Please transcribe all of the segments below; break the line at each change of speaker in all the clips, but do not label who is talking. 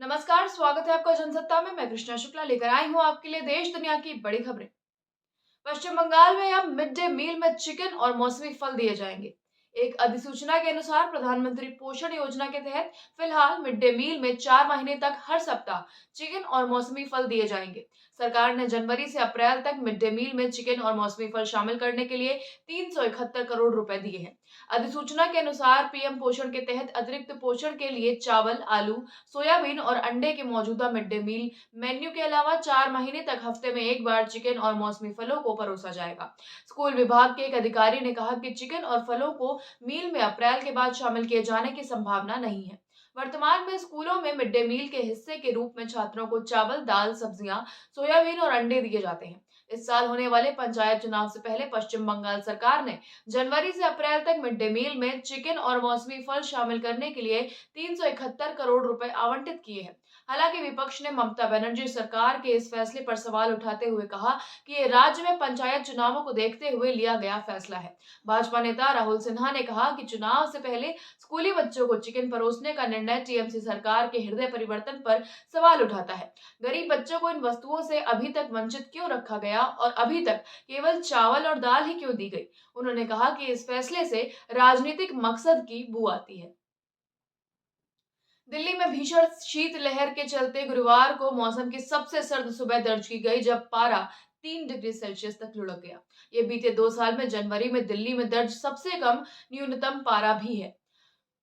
नमस्कार, स्वागत है आपका जनसत्ता में। मैं कृष्णा शुक्ला लेकर आई हूँ आपके लिए देश दुनिया की बड़ी खबरें। पश्चिम बंगाल में अब मिड डे मील में चिकन और मौसमी फल दिए जाएंगे। एक अधिसूचना के अनुसार प्रधानमंत्री पोषण योजना के तहत फिलहाल मिड डे मील में 4 महीने तक हर सप्ताह चिकन और मौसमी फल दिए जाएंगे। सरकार ने जनवरी से अप्रैल तक मिड डे मील में चिकन और मौसमी फल शामिल करने के लिए 371 करोड़ रुपए दिए हैं। अधिसूचना के अनुसार पीएम पोषण के तहत अतिरिक्त पोषण के लिए चावल, आलू, सोयाबीन और अंडे के मौजूदा मिड डे मील मेन्यू के अलावा 4 महीने तक हफ्ते में एक बार चिकन और मौसमी फलों को परोसा जाएगा। स्कूल विभाग के एक अधिकारी ने कहा कि चिकन और फलों को मील में अप्रैल के बाद शामिल किए जाने की संभावना नहीं है। वर्तमान में स्कूलों में मिड डे मील के हिस्से के रूप में छात्रों को चावल, दाल, सब्जियां, सोयाबीन और अंडे दिए जाते हैं। इस साल होने वाले पंचायत चुनाव से पहले पश्चिम बंगाल सरकार ने जनवरी से अप्रैल तक मिड डे मील में चिकन और मौसमी फल शामिल करने के लिए 371 करोड़ रुपए आवंटित किए हैं। हालांकि विपक्ष ने ममता बनर्जी सरकार के इस फैसले पर सवाल उठाते हुए कहा कि ये राज्य में पंचायत चुनावों को देखते हुए लिया गया फैसला है। भाजपा नेता राहुल सिन्हा ने कहा कि चुनाव से पहले स्कूली बच्चों को चिकन परोसने का निर्णय टीएमसी सरकार के हृदय परिवर्तन पर सवाल उठाता है। गरीब बच्चों को इन वस्तुओं से अभी तक वंचित क्यों रखा गया और अभी तक केवल चावल और दाल ही क्यों दी गई? उन्होंने कहा कि इस फैसले से राजनीतिक मकसद की बू आती है। दिल्ली में भीषण शीतलहर के चलते गुरुवार को मौसम की सबसे सर्द सुबह दर्ज की गई, जब पारा 3 डिग्री सेल्सियस तक लुढ़क गया। ये बीते 2 साल में जनवरी में दिल्ली में दर्ज सबसे कम न्यूनतम पारा भी है।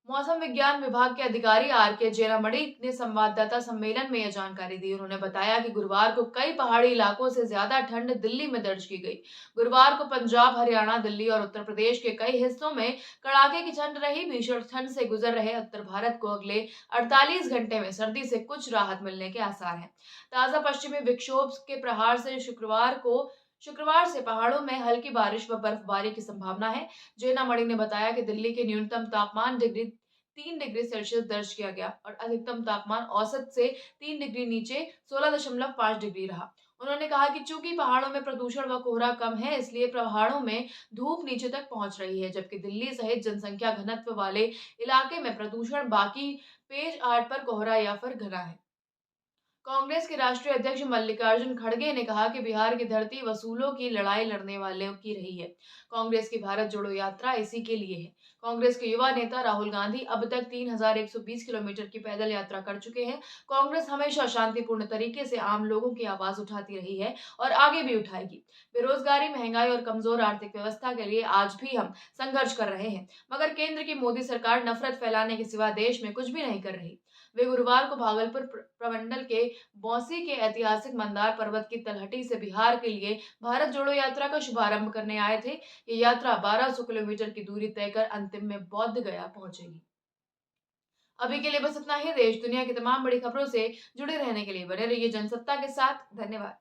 मौसम विज्ञान विभाग के अधिकारी आर के जेरामणि ने संवाददाता सम्मेलन में यह जानकारी दी। उन्होंने बताया कि गुरुवार को कई पहाड़ी इलाकों से ज्यादा ठंड दिल्ली में दर्ज की गई। गुरुवार को पंजाब, हरियाणा, दिल्ली और उत्तर प्रदेश के कई हिस्सों में कड़ाके की ठंड रही। भीषण ठंड से गुजर रहे उत्तर भारत को अगले 48 घंटे में सर्दी से कुछ राहत मिलने के आसार हैं। ताजा पश्चिमी विक्षोभ के प्रहार से शुक्रवार से पहाड़ों में हल्की बारिश व बर्फबारी की संभावना है। जेना मणि ने बताया कि दिल्ली के न्यूनतम तापमान 3 डिग्री सेल्सियस दर्ज किया गया और अधिकतम तापमान औसत से 3 डिग्री नीचे 16.5 डिग्री रहा। उन्होंने कहा कि चूंकि पहाड़ों में प्रदूषण व कोहरा कम है, इसलिए पहाड़ों में धूप नीचे तक पहुंच रही है, जबकि दिल्ली सहित जनसंख्या घनत्व वाले इलाके में प्रदूषण बाकी पेज आठ पर कोहरा या फिर घना है। कांग्रेस के राष्ट्रीय अध्यक्ष मल्लिकार्जुन खड़गे ने कहा कि बिहार की धरती वसूलों की लड़ाई लड़ने वालों की रही है। कांग्रेस की भारत जोड़ो यात्रा इसी के लिए है। कांग्रेस के युवा नेता राहुल गांधी अब तक 3,120 किलोमीटर की पैदल यात्रा कर चुके हैं। कांग्रेस हमेशा शांतिपूर्ण तरीके से आम लोगों की आवाज उठाती रही है और आगे भी उठाएगी। बेरोजगारी, महंगाई और कमजोर आर्थिक व्यवस्था के लिए आज भी हम संघर्ष कर रहे हैं, मगर केंद्र की मोदी सरकार नफरत फैलाने के सिवा देश में कुछ भी नहीं कर रही। वे गुरुवार को भागलपुर प्रमंडल के बौंसी के ऐतिहासिक मंदार पर्वत की तलहटी से बिहार के लिए भारत जोड़ो यात्रा का शुभारंभ करने आए थे। ये यात्रा 1200 किलोमीटर की दूरी तय कर अंतिम में बौद्ध गया पहुंचेगी। अभी के लिए बस इतना ही। देश दुनिया की तमाम बड़ी खबरों से जुड़े रहने के लिए बने रहिए जनसत्ता के साथ। धन्यवाद।